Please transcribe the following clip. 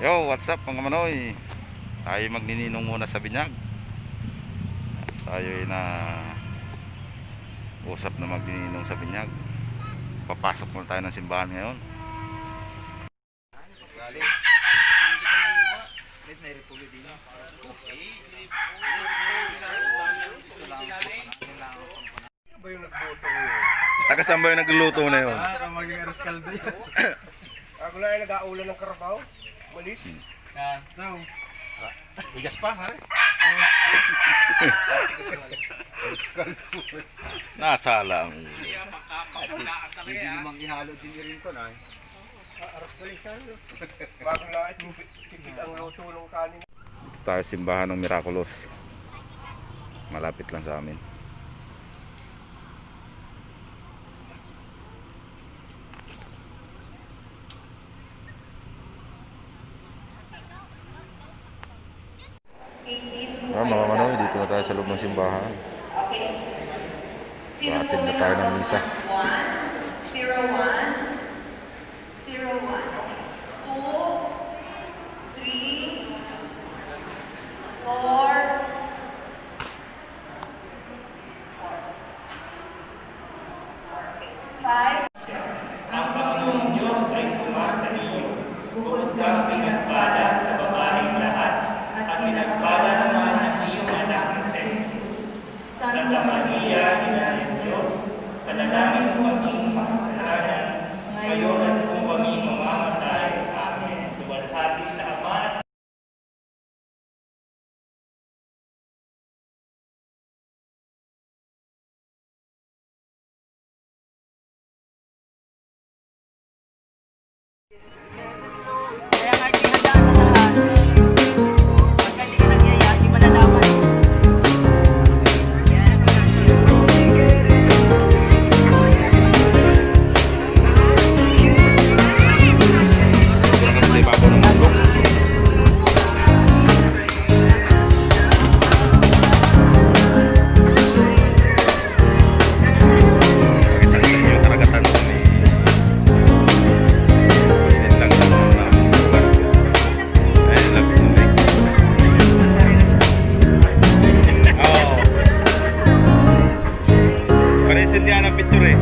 Yo, what's up mga manoy? Tayo magnininong muna sa binyag. Tayo ay na usap na magnininong sa binyag. Papasok muna tayo ng simbahan ngayon. Taga saan ba yung nagluluto na yun? Maging aras kaldo yan. Ako na ay nag-aulan ng karabaw. Malis. Bigas pa, ha? Nasala ang Hindi namang ihalo din rin to, na. Arap ko siya. Bagong lakit, tipid ang luto ng kanin. tayo simbahan ng Miraculous. Malapit lang sa amin. Mga manoy, dito na tayo sa loob ng simbahan. Attend na tayo ng misa. 01, 01, 2, 3, 4, 5. Ang Panginoong Diyos ay sumasa iyo. Bukod kang pinagpala sa babaeng lahat, at pinagpala naman ang iyong anak na si Jesus. Santa Maria, Ina ng Diyos, panalangin mo maging makasalanan, ngayon at kung kami mamamatay. Amen. Luwalhati sa Ama at sa Kaya nga hindi handa sa lahat. Pagka hindi ka nagyaya, di malalaman. Parang sa ibabaw ng mundo. Yung karagatan mo may mainit lang sa mga lugar. Ayun lang tubig. Oo. Paresin niya ng picture eh.